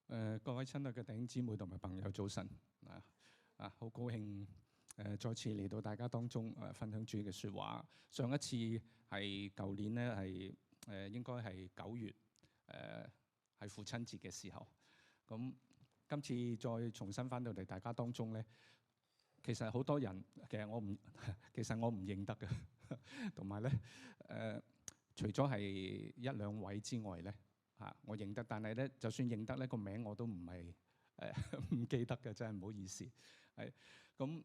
各位親愛嘅弟兄姊妹同埋朋友，早晨好高興再次嚟到大家當中分享主嘅説話。上一次係舊年咧，係應該係9月係父親節嘅時候。咁今次再重新翻到嚟大家當中咧，其實好多人其實我唔認得嘅，同埋咧除咗係一兩位之外咧。我認得，但係咧，就算認得咧，個名我都唔係唔記得嘅，真係唔好意思。係咁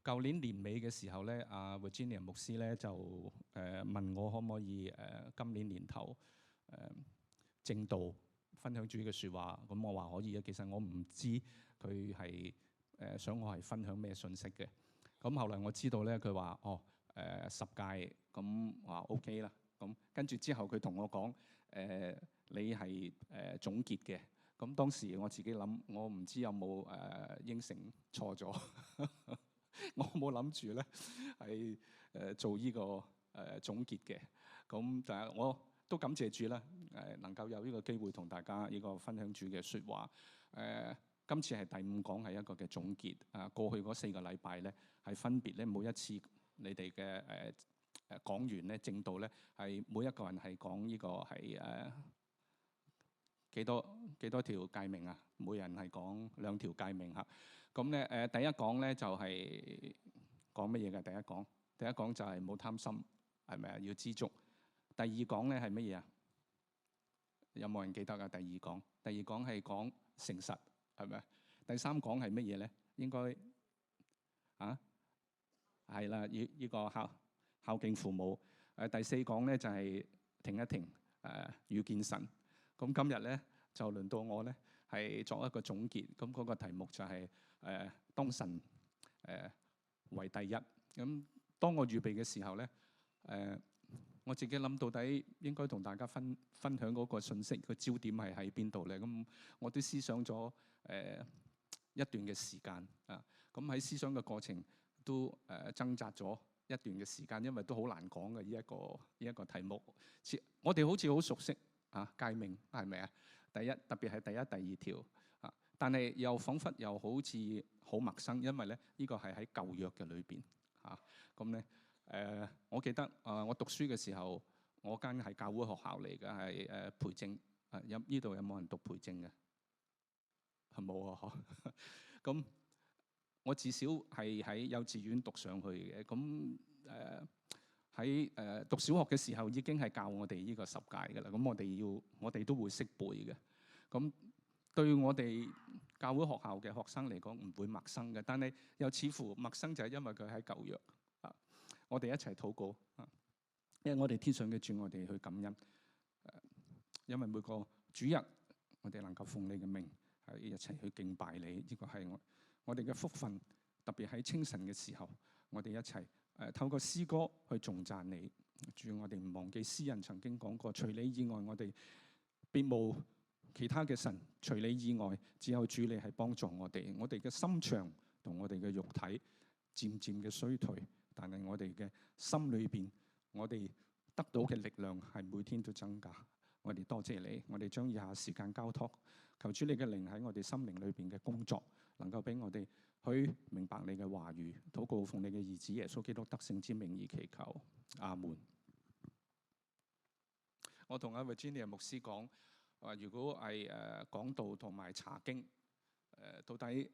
舊年年尾嘅時候咧，阿 Virginia 牧師咧就問我可唔可以今年年頭正道分享主嘅説話。咁我話可以啊。其實我唔知佢係想我係分享咩信息嘅。咁後來我知道咧，佢話10屆，咁話 OK 啦。咁跟住之後，佢同我講你係總結嘅。咁當時我自己諗，我唔知有冇應承錯咗。我冇諗住咧係做呢個總結嘅。咁但係我都感謝主啦，能夠有呢個機會同大家呢個分享主嘅説話。今次係第5講，係一個嘅總結。過去嗰4個禮拜咧，係分別咧每一次你哋嘅講完咧正道咧，係每一個人係講呢個係幾多條誡命啊？每人係講2條誡命嚇。咁咧第一講咧就係講乜嘢嘅？第一講就係冇貪心，係咪啊？要知足。第2講咧係乜嘢啊？有冇人記得啊？第二講係講誠實，係咪啊？第3講係乜嘢咧？應該係啦，呢個孝敬父母。第4講咧就係停一停，遇見神。咁今日咧就輪到我咧係作一個總結。咁嗰個題目就係當神為第一。咁當我預備嘅時候咧，我自己諗到底應該同大家分享嗰個信息個焦點係喺邊度咧？咁我都思想咗一段嘅時間啊。咁喺思想嘅過程都掙扎咗一段嘅時間，因為都好難講嘅呢一個題目。我哋好似好熟悉誡命，係咪啊？特別係第1、第2條啊，但係又彷彿又好似好陌生，因為咧呢個係喺舊約嘅裏邊嚇。咁咧我記得我讀書嘅時候，我間係教會學校嚟嘅，係培正。呢度有冇人讀培正嘅？係冇啊！咁我至少係喺幼稚園讀上去嘅。咁喺讀小學嘅時候已經係教我哋呢個10誡嘅啦。咁我哋都會識背嘅。咁對我哋教會學校嘅學生嚟講唔會陌生嘅，但係又似乎陌生就係因為佢喺舊約啊。我哋一齊禱告啊，因為我哋天上嘅主，我哋去感恩。因為每個主日我哋能夠奉你嘅名係一齊去敬拜你，呢個係我哋嘅福分。特別喺清晨嘅時候，我哋一齊透過詩歌去頌讚你。主，我哋唔忘記詩人曾經講過：除你以外，我哋別無其他嘅神；除你以外，只有主你係幫助我哋。我哋嘅心腸同我哋嘅肉體漸漸嘅衰退，但係我哋嘅心裏邊，我哋得到嘅力量係每天都增加。我哋多謝你，我哋將以下時間交託，求主你嘅靈喺我哋心靈裏邊嘅工作，能夠俾我哋去明白你嘅話語。禱告奉你嘅兒子耶穌基督得勝之名而祈求，阿門。我同阿 Virginia 牧師講話，如果係講道同埋查經，到底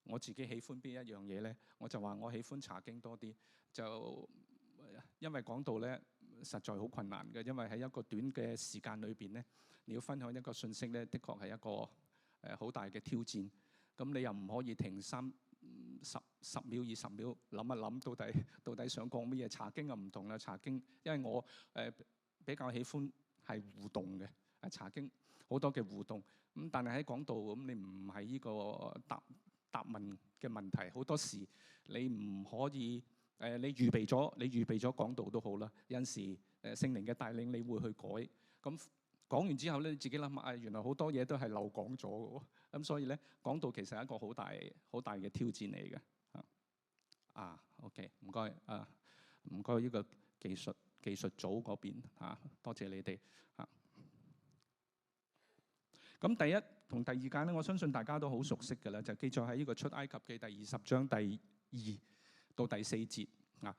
我自己喜歡邊一樣嘢咧？我就話我喜歡查經多啲，就因為講道咧實在好困難嘅，因為喺一個短嘅時間裏邊咧，你要分享一個信息咧，的確係一個好大嘅挑戰。咁你又唔可以停10秒、20秒諗一諗，到底想講乜嘢？查經又唔同啦，查經因為我比較喜歡係互動嘅，查經好多嘅互動。咁但係喺講道咁，你唔係呢個答問嘅問題，好多時你唔可以你預備咗講道都好啦。有陣時聖靈嘅帶領，你會去改。咁講完之後咧，你自己諗下，原來好多嘢都係漏講咗嘅喎。咁所以咧，講道其實係一個好大嘅挑戰嚟嘅。OK， 唔該唔該呢個技術組嗰邊多謝你哋。咁第一同第二誡咧，我相信大家都好熟悉嘅啦，就記載喺呢個出埃及記第20章第2到第4節啊。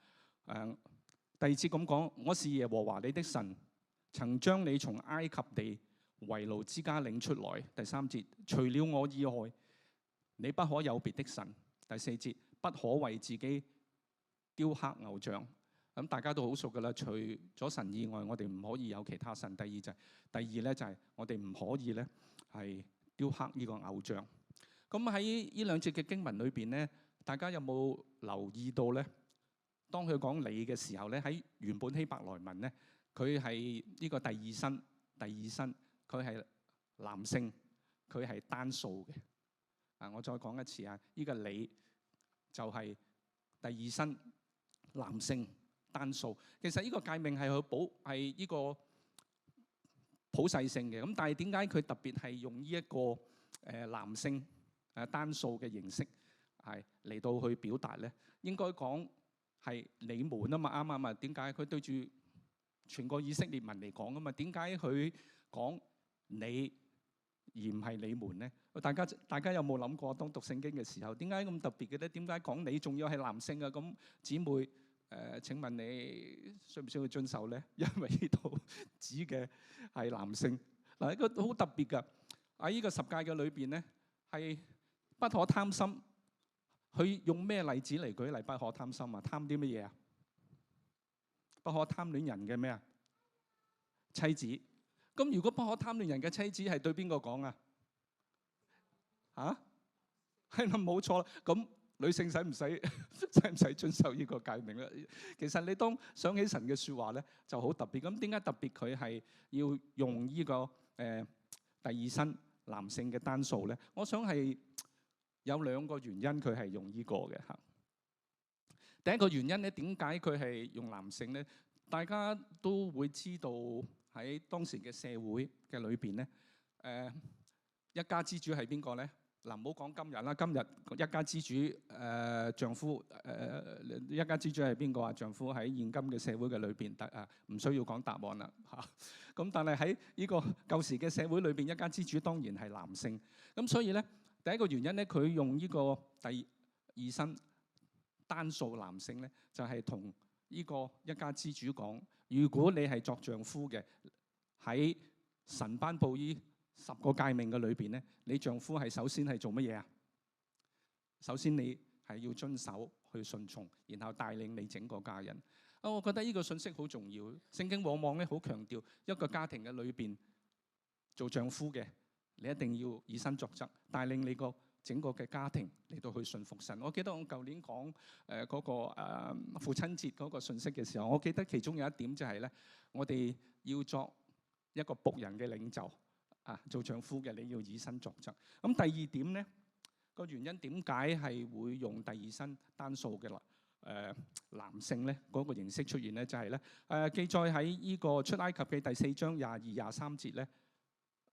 第2節咁講：我是耶和華你的神，曾將你從埃及地為奴之家領出來。第3節：除了我以外，你不可有別的神。第4節：不可為自己雕刻偶像。咁大家都好熟噶啦，除咗神以外，我哋唔可以有其他神。第二咧就係我哋唔可以咧係雕刻呢個偶像。咁喺呢兩節嘅經文裏邊咧，大家有冇留意到咧？當佢講你嘅時候咧，喺原本希伯來文咧，佢係呢個第二身，佢係男性，佢係單數嘅。我再講一次啊，呢個你就係第二身男性單數。其實呢個誡命係呢個普世性嘅，咁但係點解佢特別係用呢一個男性單數嘅形式係嚟到去表達咧？應該講係你們啊嘛，啱唔啱啊？點解佢對住全個以色列民嚟講啊嘛？點解佢講你而唔係你們咧？大家有冇諗過，當讀聖經嘅時候，點解咁特別嘅咧？點解講你仲要係男性啊？咁姊妹請問你需唔需要遵守咧？因為呢度指嘅係男性嗱，呢個好特別㗎。喺呢個十誡嘅裏邊咧，係不可貪心。佢用咩例子嚟舉例？不可貪心啊！貪啲乜嘢啊？不可貪戀人嘅咩啊？妻子。咁如果不可貪戀人嘅妻子係對邊個講啊？係啦，冇錯啦。咁女性使唔使遵守呢個誡命咧？其實你當想起神嘅説話咧，就好特別。咁點解特別佢係要用呢個第二身男性嘅單數咧？我想係有兩個原因，佢係用呢個嘅嚇。第一個原因咧，點解佢係用男性咧？大家都會知道喺當時嘅社會嘅裏邊咧，一家之主係邊個咧？嗱，唔好講今日啦，今日一家之主丈夫一家之主係邊個啊？丈夫喺現今嘅社會嘅裏邊唔需要講答案啦嚇。咁但係喺呢個舊時嘅社會裏邊，一家之主當然係男性。咁所以咧，第一個原因咧，佢用呢個第二身單數男性咧，就係同呢個一家之主講：如果你係作丈夫嘅，喺神頒布呢10個誡命嘅裏邊咧，你丈夫係首先係做乜嘢啊？首先你係要遵守去順從，然後帶領你整個家人。我覺得呢個信息好重要。聖經往往咧好強調一個家庭嘅裏邊做丈夫嘅，你一定要以身作則，帶領你個整個嘅家庭嚟到去順服神。我記得我舊年講嗰個父親節嗰個信息嘅時候，我記得其中有一點就係咧，我哋要作一個僕人嘅領袖。做丈夫嘅你要以身作則。咁第二點咧，個原因點解係會用第二身單數嘅男性咧嗰個形式出現咧？就係咧記載喺呢個出埃及記第4章22、23節咧，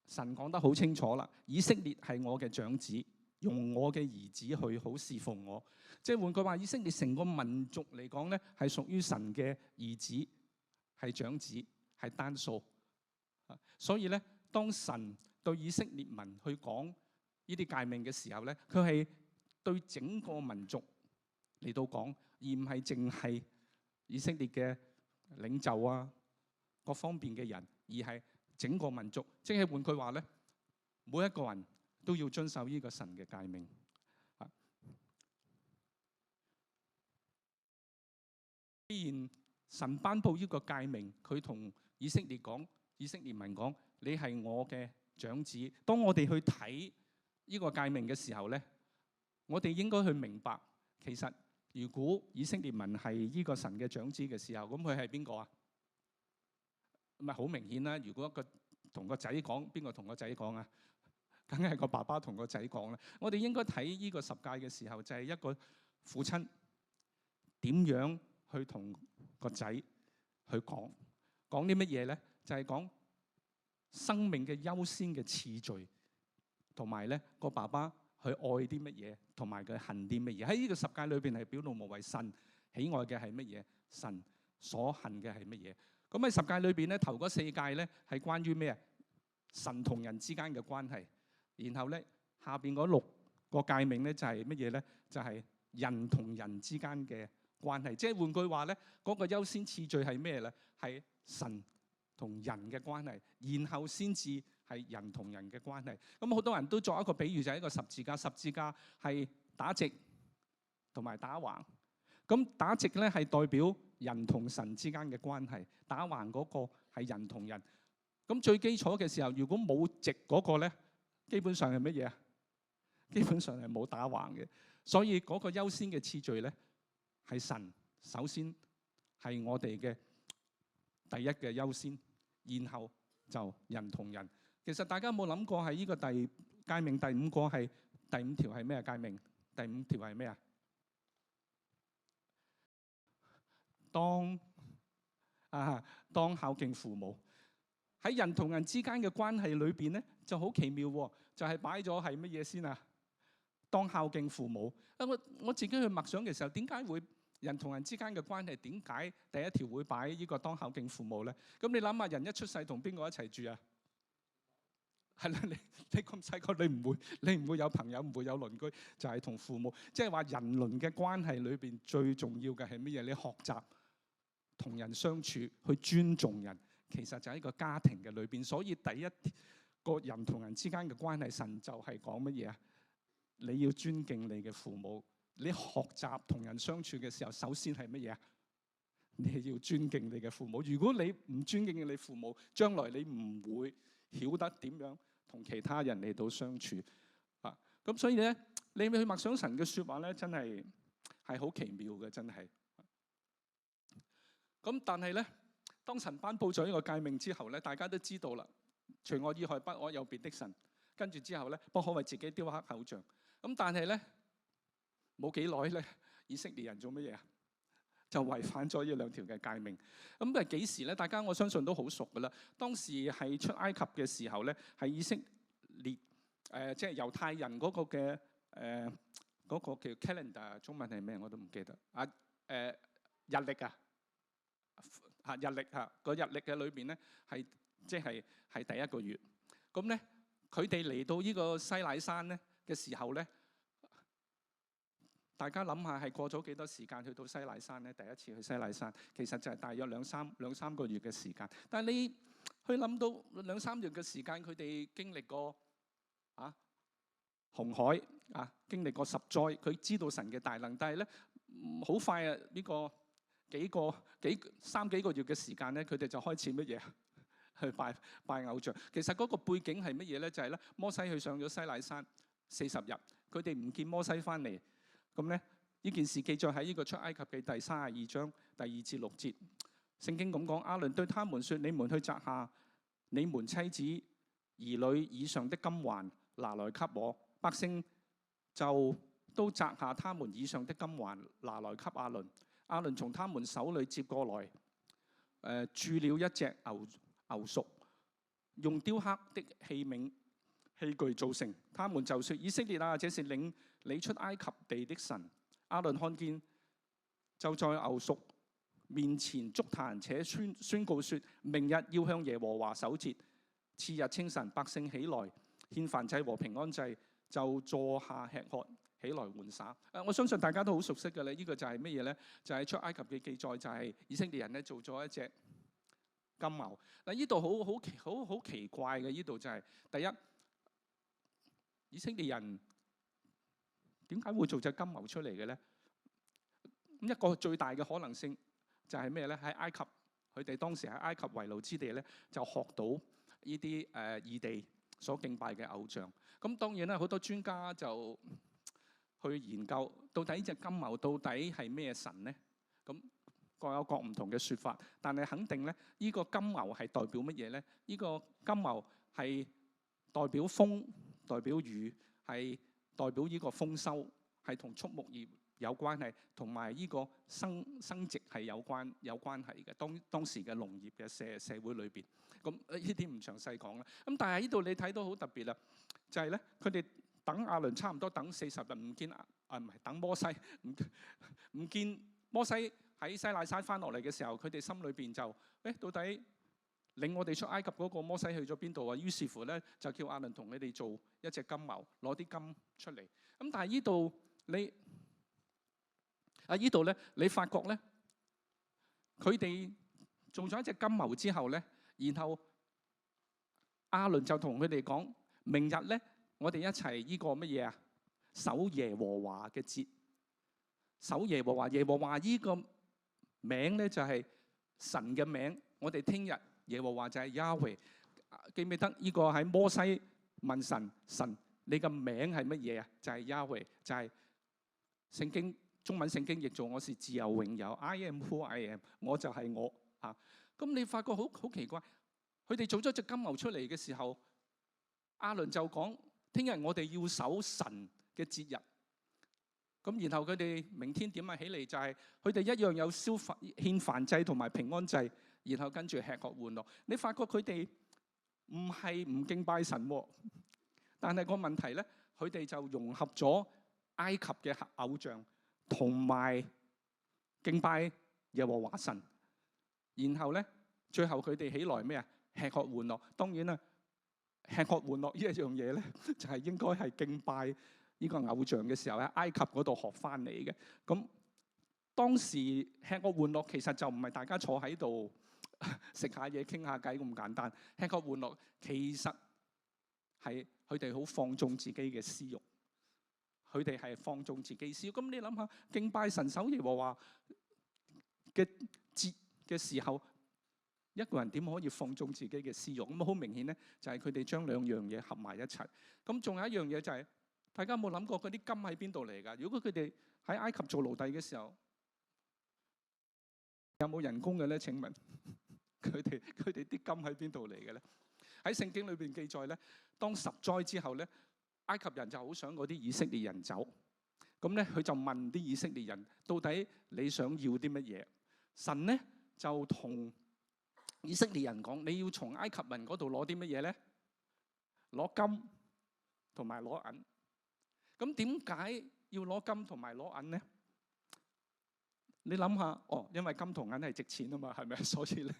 神講得好清楚啦。以色列係我嘅長子，用我嘅兒子去好侍奉我。即係換句話，以色列成個民族嚟講咧，係屬於神嘅兒子，係長子，係單數。所以咧，當神對以色列民去講呢啲誡命嘅時候咧，佢係對整個民族嚟到講，而唔係淨係以色列嘅領袖啊各方面嘅人，而係整個民族。即係換句話咧，每一個人都要遵守呢個神嘅誡命。既然神頒布呢個誡命，佢同以色列民講：你係我嘅長子。當我哋去睇呢個誡命嘅時候咧，我哋應該去明白，其實如果以色列民係呢個神嘅長子嘅時候，咁佢係邊個啊？咪好明顯啦！如果一個同個仔講，邊個同個仔講啊？梗係個爸爸同個仔講啦。我哋應該睇呢個十誡嘅時候，就係一個父親點樣去同個仔去講啲乜嘢咧？就係講生命嘅優先嘅次序，同埋咧個爸爸去愛啲乜嘢，同埋佢恨啲乜嘢。喺呢個十誡裏邊係表露無遺，神喜愛嘅係乜嘢，神所恨嘅係乜嘢。咁喺十誡裏邊咧，頭嗰4誡咧係關於咩啊？神同人之間嘅關係。然後咧，下邊嗰6個誡命咧就係乜嘢咧？就係人同人之間嘅關係。即係換句話咧，嗰個優先次序係咩咧？係神同人嘅關係，然後先至係人同人嘅關係。咁好多人都作一個比喻，就係一個十字架。十字架係打直同埋打橫。咁打直咧係代表人同神之間嘅關係，打橫嗰個係人同人。咁最基礎嘅時候，如果冇直嗰個咧，基本上係乜嘢啊？基本上係冇打橫嘅。所以嗰個優先嘅次序咧係神首先係我哋嘅第一嘅優先，然後就人同人。其實大家有冇諗過係呢個誡命第5個係第5條係咩誡命？第5條係咩啊？當孝敬父母。喺人同人之間嘅關係裏邊咧，就好奇妙喎，就係擺咗係乜嘢先啊？當孝敬父母。我自己去默想嘅時候，點解會人同人之間嘅關係？點解第1條會擺呢個當孝敬父母咧？咁你諗下，人一出世同邊個一齊住啊？係啦，你咁細個，你唔會有朋友，唔會有鄰居，就係同父母。即係話人倫嘅關係裏邊最重要嘅係乜嘢？你學習同人相處，去尊重人。其實就喺個家庭嘅裏邊，所以第一個人同人之間嘅關係，神就係講乜嘢啊？你要尊敬你嘅父母。你學習同人相處嘅時候，首先係乜嘢啊？你要尊敬你嘅父母。如果你唔尊敬你父母，將來你唔會曉得點樣同其他人嚟到相處啊。咁所以咧，你去默想神嘅説話咧，真係好奇妙嘅，真係。咁但係咧，當神頒布咗呢個誡命之後咧，大家都知道啦，除我以外不可有別的神。跟住之後咧，不可為自己雕刻偶像。咁但係咧，冇幾耐咧，以色列人做乜嘢啊？就違反咗呢2條嘅誡命。咁係幾時咧？大家我相信都好熟噶啦。當時係出埃及嘅時候咧，係以色列即係猶太人嗰個嘅嗰個叫 calendar， 中文係咩我都唔記得。日曆啊！日曆嚇，個日曆嘅裏邊咧係即係第1個月。咁咧佢哋嚟到呢個西乃山咧嘅時候咧，大家諗下係過咗幾多時間去到西乃山咧？第一次去西乃山其實就係大約兩三個月嘅時間。但係你去諗到2-3月嘅時間，佢哋經歷過紅海經歷過10災，佢知道神嘅大能。但係咧好快啊！呢個3幾個月嘅時間咧，佢哋就開始乜嘢去拜偶像。其實嗰個背景係乜嘢咧？就係咧，摩西去上咗西乃山40日，佢哋唔見摩西翻嚟。咁咧呢件事記載喺呢個出埃及記第32章第2至6節。聖經咁講：亞倫對他們說：你們去摘下你們妻子兒女以上的金環，拿來給我。百姓就都摘下他們以上的金環，拿來給亞倫。亞倫從他們手裏接過來，鑄了一隻牛犢，用雕刻的器具造成。他們就說：以色列啊，這是領你出埃及地的神。亞倫看見，就在牛犢面前築壇，且宣告說：明日要向耶和華守節。次日清晨，百姓起來獻燔祭和平安祭，就坐下吃喝，起來玩耍。我相信大家都好熟悉嘅咧，呢個就係乜嘢咧？就係出埃及嘅記載，就係以色列人咧做咗一隻金牛。嗱，呢度好奇怪嘅，呢度就係第一，以色列人點解會做隻金牛出嚟嘅咧？咁一個最大嘅可能性就係咩咧？喺埃及，佢哋當時喺埃及為奴之地咧，就學到呢啲異地所敬拜嘅偶像。咁當然啦，好多專家就去研究到底呢隻金牛到底係咩神咧？咁各有各唔同嘅説法，但係肯定咧，呢個金牛係代表乜嘢咧？呢個金牛係代表風、代表雨，係代表呢個豐收，係同畜牧業有關係，同埋呢個生殖係有關係嘅。當時嘅農業嘅社會裏邊，咁呢啲唔詳細講啦。咁但係呢度你睇到好特別啦，就係咧，佢哋等亞倫差唔多等40日唔見唔係等摩西唔見摩西喺西乃山翻落嚟嘅時候，佢哋心裏邊就到底領我哋出埃及嗰個摩西去咗邊度啊？於是乎咧就叫亞倫同你哋做一隻金牛，攞啲金出嚟。咁但係呢度你發覺咧，佢哋做咗一隻金牛之後咧，然後亞倫就同佢哋講：明日咧，我哋一齊呢個乜嘢啊？守耶和華嘅節，守耶和華。耶和華呢個名咧就係神嘅名。我哋聽日耶和華就係 Yahweh。記唔記得呢個喺摩西問神你嘅名係乜嘢啊？就係 Yahweh，就係聖經中文聖經譯做我是自由永有 I am who I am， 我就係我啊。咁你發覺好奇怪，佢哋做咗隻金牛出嚟嘅時候，亞倫就講：聽日我哋要守神嘅節日。咁然後佢哋明天點啊起嚟就係佢哋一樣有獻燔祭同埋平安祭，然後跟住吃喝玩樂。你發覺佢哋唔係唔敬拜神喎，但係個問題咧，佢哋就融合咗埃及嘅偶像同埋敬拜耶和華神。然後咧，最後佢哋起來咩啊？吃喝玩樂。當然啦，吃喝玩樂呢一樣嘢咧，就係應該係敬拜呢個偶像嘅時候喺埃及嗰度學翻嚟嘅。咁當時吃喝玩樂其實就唔係大家坐喺度食下嘢傾下偈咁簡單。吃喝玩樂其實係佢哋好放縱自己嘅私慾，佢哋係放縱自己私慾。咁你諗下，敬拜神守耶和華嘅節嘅時候，一個人點可以放縱自己嘅私慾？咁好明顯咧，就係佢哋將兩樣嘢合埋一齊。咁仲有一樣嘢就係，大家有冇諗過嗰啲金喺邊度嚟㗎？如果佢哋喺埃及做奴隸嘅時候，有冇人工嘅咧？請問佢哋啲金喺邊度嚟嘅咧？喺聖經裏邊記載咧，當十災之後咧，埃及人就好想嗰啲以色列人走。咁咧，佢就問啲以色列人：到底你想要啲乜嘢？神咧就同以色列人講：你要從埃及人嗰度攞啲乜嘢咧？攞金同埋攞銀。咁點解要攞金同埋攞銀咧？你諗下，因為金同銀係值錢啊嘛，係咪？所以咧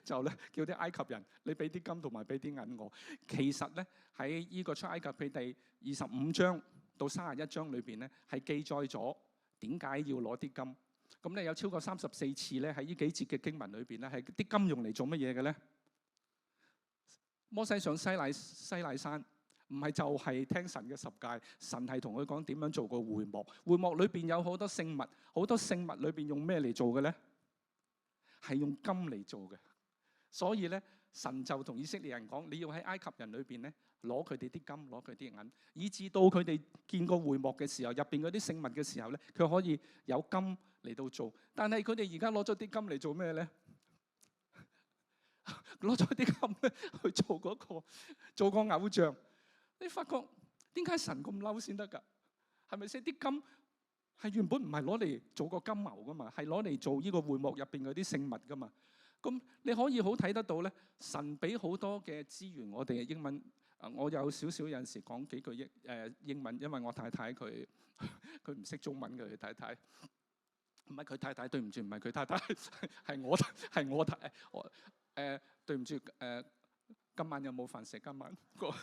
就咧叫啲埃及人，你俾啲金同埋俾啲銀我。其實咧喺呢個出埃及記第25章到31章裏邊咧，係記載咗點解要攞啲金。咁咧有超過34次咧喺呢幾節嘅經文裏邊咧，係啲金用嚟做乜嘢嘅咧？摩西上西奈山，唔係就係聽神嘅十誡，神係同佢講點樣做個會幕。會幕裏邊有好多聖物，好多聖物裏邊用咩嚟做嘅咧？係用金嚟做嘅。所以咧，神就同以色列人講：你要喺埃及人裏邊咧攞佢哋啲金，攞佢啲銀，以至到佢哋見個會幕嘅時候，入邊嗰啲聖物嘅時候咧，佢可以有金嚟到做。但係佢哋而家攞咗啲金嚟做咩咧？攞咗啲金咧去做個偶像。你發覺點解神咁嬲先得㗎？係咪先？啲金係原本唔係攞嚟做個金牛㗎嘛，係攞嚟做呢個會幕入邊嗰啲聖物㗎嘛。咁你可以好睇得到咧，神俾好多嘅資源我哋嘅英文。我有少少有陣時講幾句英文，因為我太太佢唔識中文嘅，佢太太唔係佢太太，對唔住，唔係佢太太，係我太太。對唔住，今晚有冇飯食？今晚有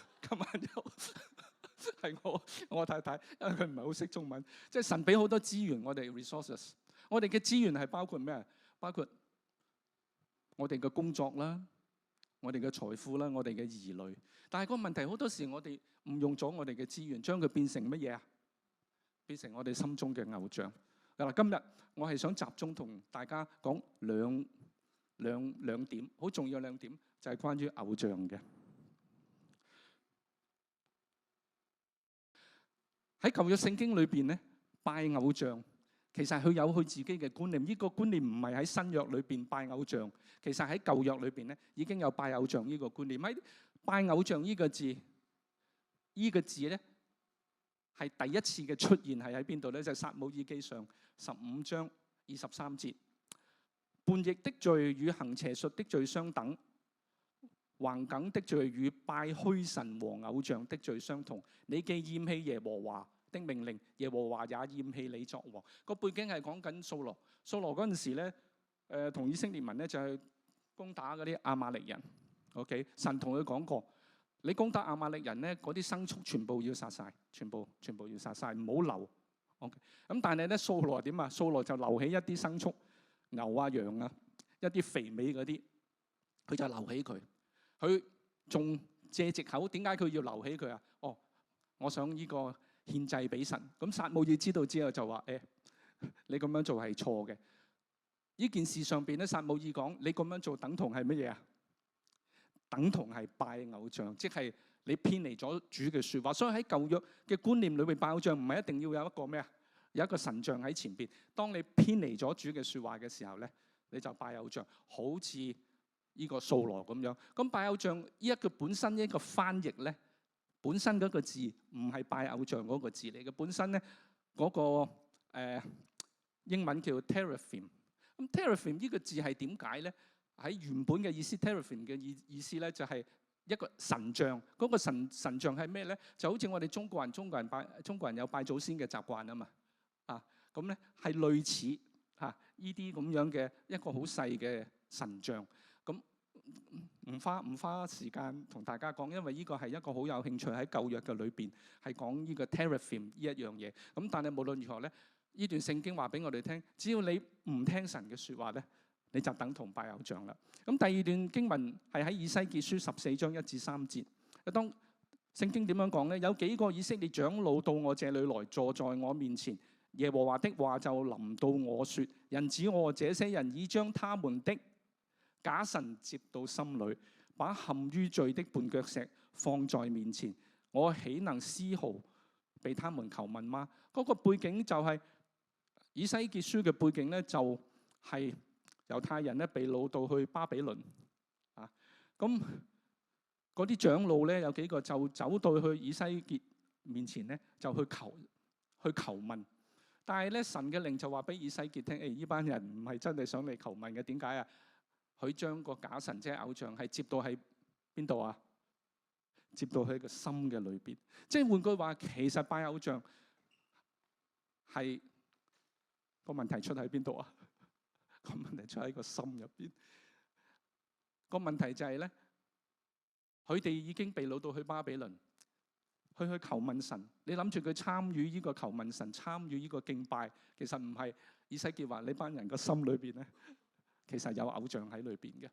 係我太太，因為佢唔係好識中文。即係神俾好多資源我哋 resources， 我哋嘅資源係包括咩？包括我哋嘅工作啦，我哋嘅財富啦，我哋嘅兒女。但係個問題好多時我哋誤用咗我哋嘅資源，將佢變成乜嘢啊？變成我哋心中嘅偶像。嗱，今日我係想集中同大家講兩點，好重要兩點，就係關於偶像嘅。喺舊約聖經裏邊咧，拜偶像其實佢有佢自己嘅觀念。呢個觀念唔係喺新約裏邊拜偶像，其實喺舊約裏邊咧已經有拜偶像呢個觀念。喺拜偶像呢個字，呢個字咧係第一次嘅出現係喺邊度咧？就係撒母耳記上15章23節。叛逆的罪與行邪術的罪相等，橫梗的罪與拜虛神和偶像的罪相同。你既厭棄耶和華的命令，耶和華也厭棄你作王。個背景係講緊掃羅嗰陣時咧，同以色列民咧就係攻打嗰啲亞瑪力人。OK， 神同佢講過，你攻打亞瑪力人咧，嗰啲牲畜全部要殺晒，全部要殺晒，唔好留。OK， 咁但係咧，掃羅點啊？掃羅就留起一啲牲畜，牛啊、羊啊，一啲肥美嗰啲，佢就留起佢。佢仲借藉口，點解佢要留起佢啊？哦，我想呢個獻祭俾神。咁撒母耳知道之後就話：你咁樣做係錯嘅。呢件事上邊咧，撒母耳講：你咁樣做等同係乜嘢啊？等同係拜偶像，即係你偏離咗主嘅説話。所以喺舊約嘅觀念裏邊，拜偶像唔係一定要有一個咩啊？有一個神像喺前邊。當你偏離咗主嘅説話嘅時候咧，你就拜偶像，好似呢個掃羅咁樣。咁拜偶像呢一個本身一個翻譯咧，本身嗰個字唔係拜偶像嗰個字嚟嘅。本身咧嗰個英文叫 teraphim。咁 teraphim 呢個字係點解咧？喺原本嘅意思 ，teraphim 嘅意思咧就係一個神像。嗰個神像係咩咧？就好似我哋中國人有拜祖先嘅習慣啊嘛。咁咧係類似呢啲咁樣嘅一個好細嘅神像。咁唔花時間同大家講，因為呢個係一個好有興趣喺舊約嘅裏邊係講呢個 teraphim 呢一樣嘢。咁但係無論如何咧，呢段聖經話俾我哋聽，只要你唔聽神嘅説話咧，你就等同拜偶像啦。咁第二段經文係喺以西結書14章1至3節。當聖經點樣講咧？有幾個以色列長老到我這裏來，坐在我面前，耶和華的話就臨到我說：人子，我和這些人已將他們的假神接到心裏，把陷於罪的絆腳石放在面前，我豈能絲毫被他們求問嗎？嗰個背景就係以西結書嘅背景咧，就係猶太人咧被擄到去巴比倫啊。咁嗰啲長老咧有幾個就走到去以西結面前咧，就去求問。但係咧神嘅靈就話俾以西結聽：呢班人唔係真係想嚟求問嘅。點解啊？佢將個假神即係偶像係接到喺邊度啊？接到喺個心嘅裏邊。即係換句話，其實拜偶像係個問題出喺邊度啊？個問題出喺個心入邊。個問題就係咧，佢哋已經被擄到去巴比倫，去求問神。你諗住佢參與呢個求問神，參與呢個敬拜，其實唔係。以西結話：呢班人個心裏邊咧，其實有偶像喺裏邊嘅。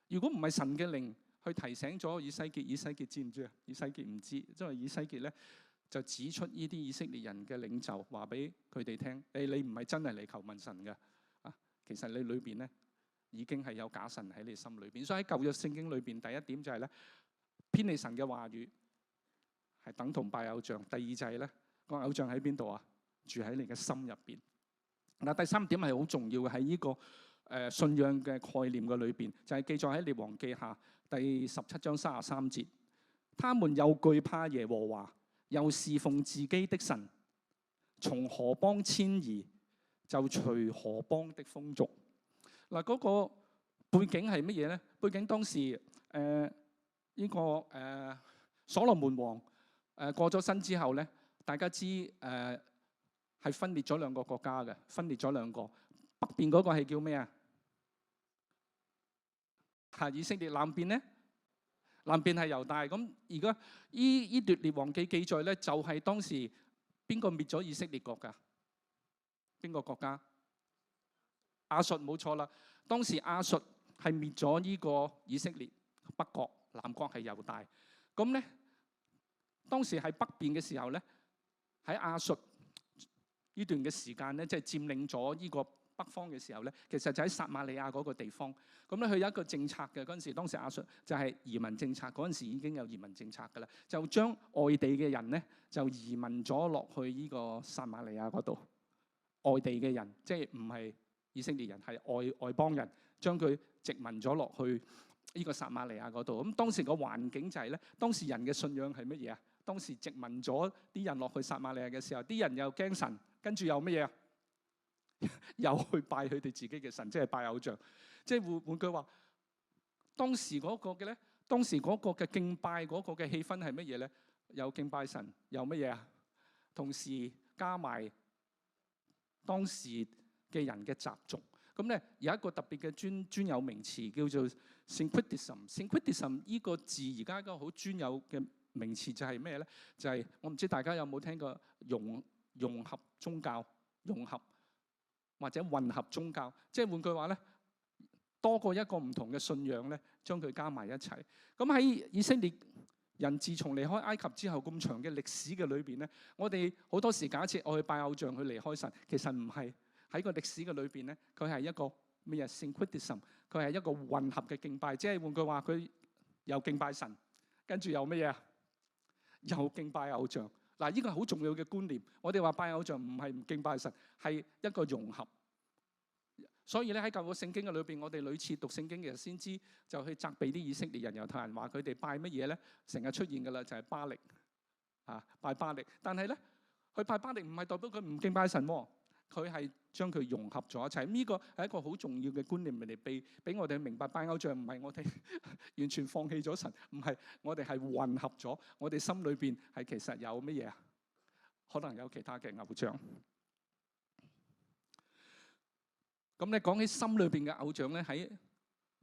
如果唔係神嘅靈去提醒咗以西結，以西結知唔知啊？以西結唔知，因為以西結咧就指出呢啲以色列人嘅領袖話俾佢哋聽：你唔係真係嚟求問神嘅啊！其實你裏邊咧已經係有假神喺你心裏邊。所以喺舊約聖經裏邊，第一點就係咧，偏離神嘅話語係等同拜偶像。第二就係咧，個偶像喺邊度啊？住喺你嘅心入邊。嗱，第三點係好重要嘅，喺呢個信仰嘅概念嘅裏邊，就係記載喺列王記下第17章33節。他們又懼怕耶和華，又侍奉自己的神，從何邦遷移，就隨何邦的風俗。嗱，嗰個背景係乜嘢咧？背景當時所羅門王過咗身之後咧，大家知係分裂咗兩個國家嘅，分裂咗兩個。北邊嗰個係叫咩啊？係以色列。南邊咧，南邊係猶大。咁而家呢段列王記記載咧，就係當時邊個滅咗以色列國㗎？邊個國家？亞述，冇錯啦。當時亞述係滅咗呢個以色列北國，南國係猶大。咁咧，當時喺北邊嘅時候咧，喺亞述呢段嘅時間咧，即係佔領咗呢個北方嘅時候咧，其實就喺撒瑪利亞嗰個地方。咁咧，佢有一個政策嘅。嗰陣時，當時亞述就係移民政策。嗰陣時已經有移民政策㗎啦，就將外地嘅人咧就移民咗落去呢個撒瑪利亞嗰度。外地嘅人即係唔係以色列人，係外邦人，將佢殖民咗落去呢個撒瑪利亞嗰度。咁當時個環境就係咧，當時人嘅信仰係乜嘢啊？當時殖民咗啲人落去撒瑪利亞嘅時候，啲人又驚神，跟住又乜嘢啊？又去拜佢哋自己嘅神，即係拜偶像。即係換句話，當時嗰個嘅咧，當時嗰個嘅敬拜嗰個嘅氣氛係乜嘢咧？有敬拜神，有乜嘢啊？同時加埋當時嘅人嘅習俗。咁咧有一個特別嘅專有名詞叫做 syncretism。syncretism 呢個字而家一個好專有嘅名詞就係咩咧？就係我唔知大家有冇聽過融合宗教、融合或者混合宗教，即係換句話咧，多過一個唔同嘅信仰咧，將佢加埋一齊。咁喺以色列人自從離開埃及之後咁長嘅歷史嘅裏邊咧，我哋好多時假設我去拜偶像去離開神，其實唔係。喺個歷史嘅裏邊咧，佢係一個咩嘢 syncretism， 佢係一個混合嘅敬拜，即係換句話，佢又敬拜神，跟住又乜嘢啊？又敬拜偶像。嗱，呢個係好重要嘅觀念。我哋話拜偶像唔係唔敬拜神，係一個融合。所以咧喺舊約聖經嘅裏邊，我哋屢次讀聖經嘅時候先知就去責備啲以色列人、猶太人，話佢哋拜乜嘢咧？成日出現㗎啦，就係巴力啊，拜巴力。但係咧，佢拜巴力唔係代表佢唔敬拜神喎。佢係將佢融合咗一齊，呢個係一個好重要嘅觀念嚟，俾我哋明白拜偶像唔係我哋完全放棄咗神，唔係，我哋係混合咗，我哋心裏邊係其實有乜嘢啊？可能有其他嘅偶像。咁你講起心裏邊嘅偶像咧，喺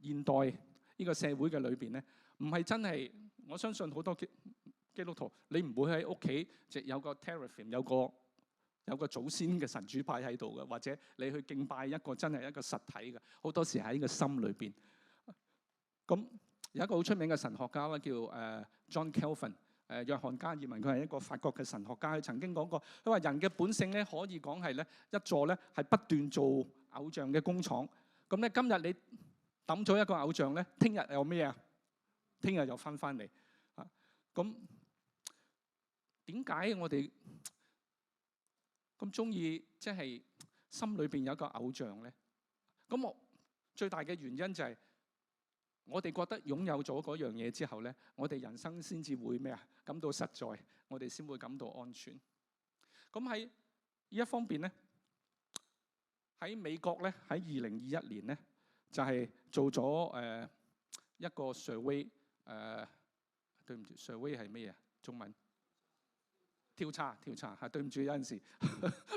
現代呢個社會嘅裏邊咧，唔係真係，我相信好多基督徒，你唔會喺屋企即有個 teraphim 有個祖先嘅神主牌喺度嘅，或者你去敬拜一個真係一個實體嘅，好多時喺個心裏邊。咁有一個好出名嘅神學家啦，叫John Calvin，約翰加爾文，佢係一個法國嘅神學家，佢曾經講過，佢話人嘅本性咧可以講係咧一座咧係不斷做偶像嘅工廠。咁咧今日你抌咗一個偶像咧，聽日有咩啊？聽日又翻嚟啊！咁點解我哋咁中意即係心裏邊有一個偶像咧？咁我最大嘅原因就係我哋覺得擁有咗嗰樣嘢之後咧，我哋人生先至會咩啊？感到實在，我哋先會感到安全。咁喺呢一方面咧，喺美國咧喺2021年咧就係做咗一個 survey， 對唔住 survey 係咩啊？中文？調查係，對唔住，有陣時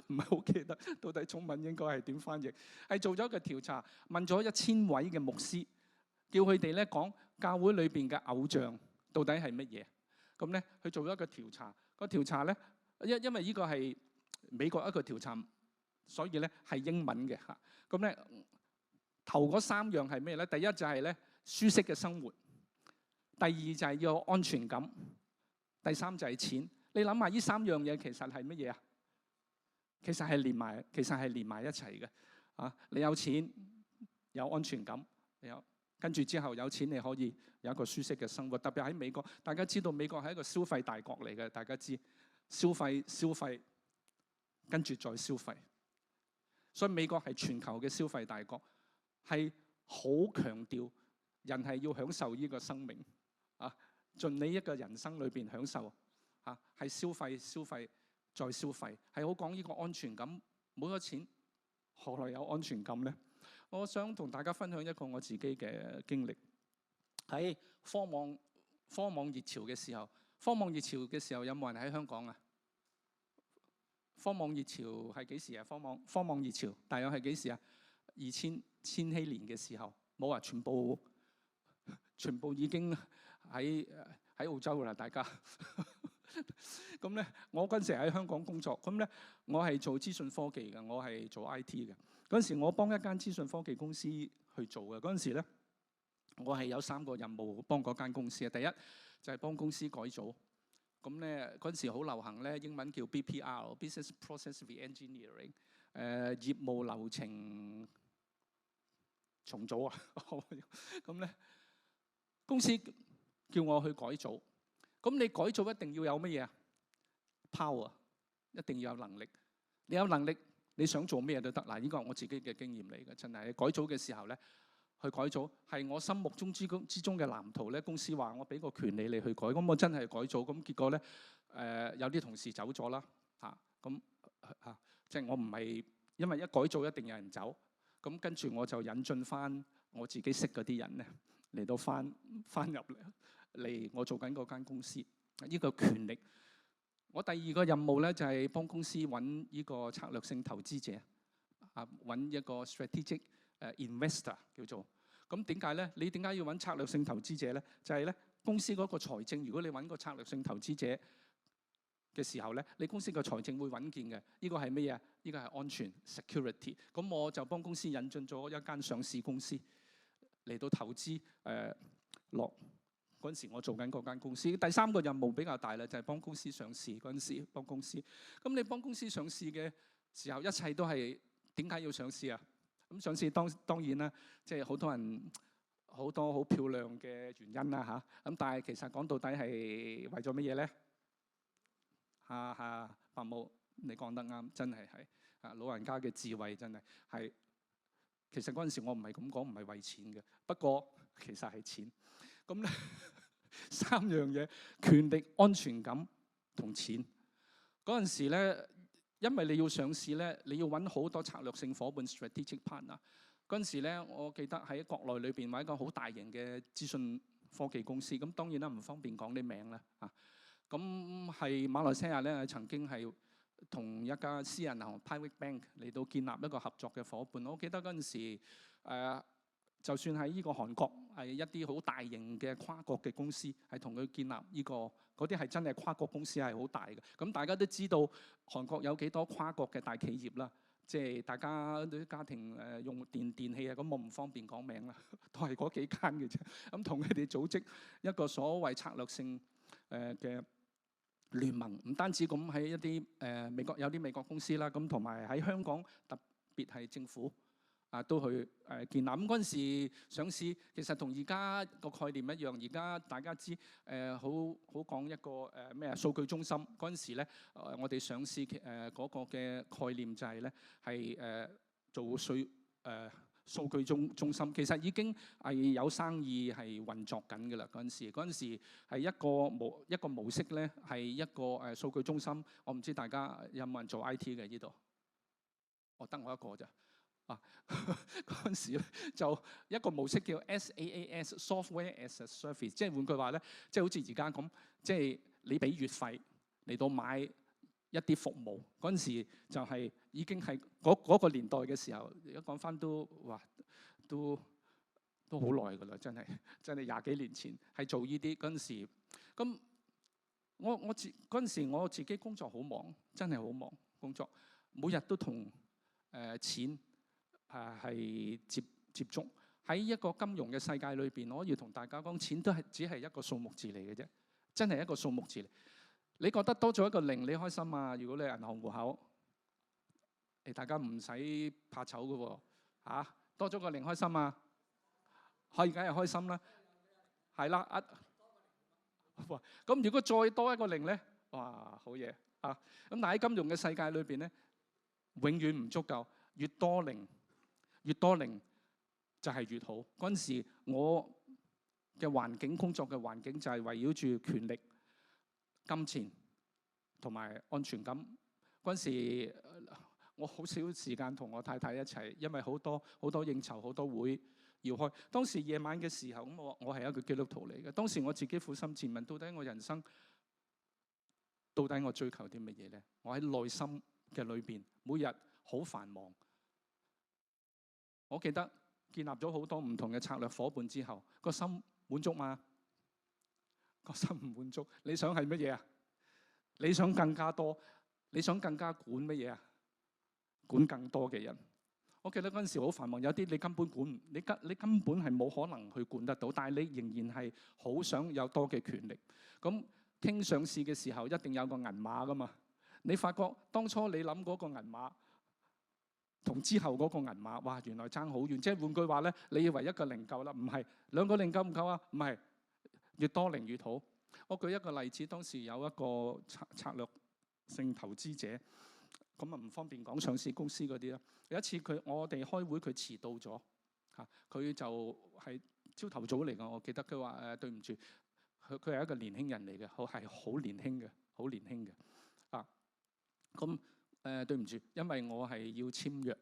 唔係好記得到底中文應該係點翻譯。係做咗一個調查，問咗1000位嘅牧師，叫佢哋咧講教會裏邊嘅偶像到底係乜嘢。咁咧佢做咗一個調查，個調查咧因為呢個係美國一個調查，所以咧係英文嘅嚇。咁咧頭嗰3樣係咩咧？第一就係咧舒適嘅生活，第二就係要有安全感，第三就係錢。你諗下，呢3樣嘢其實係乜嘢啊？其實係連埋一齊嘅啊！你有錢，有安全感，跟住之後有錢，你可以有一個舒適嘅生活。特別喺美國，大家知道美國係一個消費大國嚟嘅，大家知消費，跟住再消費。所以美國係全球嘅消費大國，係好強調人係要享受呢個生命啊！盡你一個人生裏邊享受。係消費再消費，係好講呢個安全感。冇咗錢，何來有安全感咧？我想同大家分享一個我自己嘅經歷。喺科網熱潮嘅時候，有冇人喺香港啊？科網熱潮係幾時啊？科網熱潮大約係幾時啊？千禧年嘅時候，冇啊，全部已經喺澳洲噶啦，大家。咁咧，我嗰陣時喺香港工作，咁咧我係做資訊科技嘅，我係做 IT 嘅。嗰陣時我幫一間資訊科技公司去做嘅。嗰陣時咧，我係有3個任務幫嗰間公司嘅。第一就係幫公司改組。咁咧嗰陣時好流行咧，英文叫 BPR（Business Process Reengineering），業務流程重組啊。咁咧公司叫我去改組。咁你改組一定要有乜嘢啊 ？Power， 一定要有能力。你有能力，你想做咩都得。嗱，呢個係我自己嘅經驗嚟嘅，真係改組嘅時候咧，去改組係我心目中之中嘅藍圖咧。公司話我俾個權利你去改，咁我真係改組。咁結果咧，有啲同事走咗啦，即係我唔係因為一改組一定有人走。咁跟住我就引進翻我自己識嗰啲人咧嚟到翻入嚟我做緊嗰間公司，呢個權力。我第二個任務咧就係幫公司揾呢個策略性投資者，揾一個 strategic investor 叫做。咁點解咧？你點解要揾策略性投資者咧？就係咧公司嗰個財政，如果你揾個策略性投資者嘅時候咧，你公司個財政會穩健嘅。呢個係乜嘢？呢個係安全 security。咁我就幫公司引進咗一間上市公司嚟到投資落嗰陣時，我做緊嗰間公司。第三個任務比較大啦，就係幫公司上市嗰陣時，幫公司。咁你幫公司上市嘅時候，一切都係點解要上市啊？咁上市當然啦，即係好多人好多好漂亮嘅原因啦嚇。咁但係其實講到底係為咗乜嘢咧？白母，你講得啱，真係老人家嘅智慧真係。其實嗰陣時我唔係咁講，唔係為錢嘅。不過其實係錢。咁咧三樣嘢：權力、安全感同錢。嗰陣時咧，因為你要上市咧，你要揾好多策略性夥伴 （strategic partner）。嗰陣時咧，我記得喺國內裏邊揾一個好大型嘅資訊科技公司。咁當然啦，唔方便講啲名啦嚇。咁係馬來西亞咧，曾經係同一家私人銀行 （private bank） 嚟到建立一個合作嘅夥伴。我記得嗰陣時，就算喺呢個韓國係一啲好大型嘅跨國嘅公司，係同佢建立呢個嗰啲係真係跨國公司，係好大嘅。咁大家都知道韓國有幾多跨國嘅大企業啦，即係大家啲家庭用電器啊，咁我唔方便講名啦，都係嗰幾間嘅啫。咁同佢哋組織一個所謂策略性嘅聯盟，唔單止咁喺一啲美國有啲美國公司啦，咁同埋喺香港特別係政府都去建立。咁嗰陣時上市其實同而家個概念一樣。而家大家知好講一個咩數據中心。嗰陣時咧我哋上市嗰個嘅概念就係咧係做數據中心，其實已經係有生意係運作緊嘅啦。嗰陣時係一個模式咧，係一個數據中心。我唔知大家有冇人做 IT 嘅呢度？我得我一個咋。嗰陣時咧就一個模式叫 SaaS Software as a Service， 即係換句話咧，即係好似而家咁，即係你俾月費嚟到買一啲服務。嗰陣時就係已經係嗰個年代嘅時候。而家講翻都好耐㗎啦，真係20幾年前係做呢啲嗰陣時。咁嗰陣時我自己工作好忙，真係好忙工作，每日都同錢係接觸。喺一個金融嘅世界裏邊，我要同大家講，錢都係只係一個數目字嚟嘅啫，真係一個數目字嚟。你覺得多咗一個零，你開心啊？如果你係銀行戶口，大家唔使怕醜嘅喎嚇，多咗個零開心啊？可以，梗係開心啦。係啦，哇！咁如果再多一個零咧，哇，好嘢啊！咁但係喺金融嘅世界裏邊咧，永遠唔足夠，越多零就係越好。嗰陣時我嘅環境，工作嘅環境就係圍繞住權力、金錢同埋安全感。嗰陣時我好少時間同我太太一齊，因為好多應酬、好多會要開。當時夜晚嘅時候，咁我係一個基督徒嚟嘅。當時我自己苦心自問，到底我人生到底我追求啲乜嘢咧？我喺內心嘅裏邊，每日好繁忙。我記得建立咗好多唔同嘅策略夥伴之後，個心滿足嗎？個心唔滿足。你想係乜嘢啊？你想更加多？你想更加管乜嘢啊？管更多嘅人。我記得嗰陣時好繁忙，有啲你根本管唔，你根本係冇可能去管得到，但係你仍然係好想有多嘅權力。咁傾上市嘅時候，一定有個銀碼噶嘛。你發覺當初你諗嗰個銀碼同之後嗰個銀碼，哇，原來爭好遠。即係換句話咧，你以為一個零夠啦？唔係，兩個零夠唔夠啊？唔係，越多零越好。我舉一個例子，當時有一個策略性投資者，咁啊唔方便講上市公司嗰啲啦。有一次我哋開會，佢遲到咗嚇，佢就係朝頭早嚟㗎。我記得佢話對唔住，佢係一個年輕人嚟嘅，係好年輕嘅啊。咁對唔住，因為我係要簽約，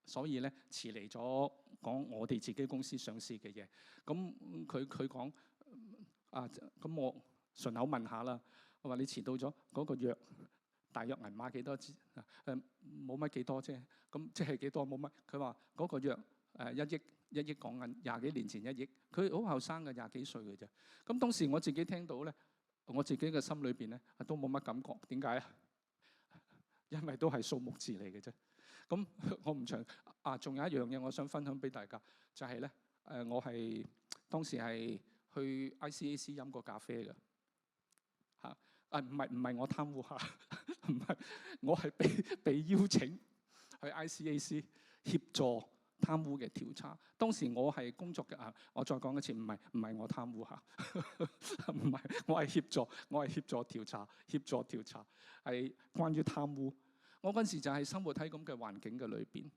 所以咧遲嚟咗講我哋自己公司上市嘅嘢。咁佢講咁我順口問下啦。我話你遲到咗嗰個約，大約銀碼幾多？冇乜幾多啫。咁即係幾多？冇乜。佢話嗰個約1億講緊20幾年前1億，佢好後生嘅20幾歲嘅啫。咁當時我自己聽到咧，我自己嘅心裏邊咧都冇乜感覺。點解啊？因為都係數目字嚟嘅啫。咁我唔長啊，仲有一樣嘢我想分享俾大家，就係咧我係當時係去 ICAC 飲過咖啡嘅嚇。唔係我貪污嚇，唔係我係被邀請去 ICAC 協助貪污嘅調查。當時我係工作嘅我再講一次，唔係我貪污嚇，唔係我係協助調查係關於貪污。我嗰陣時就係生活喺咁嘅環境嘅裏邊，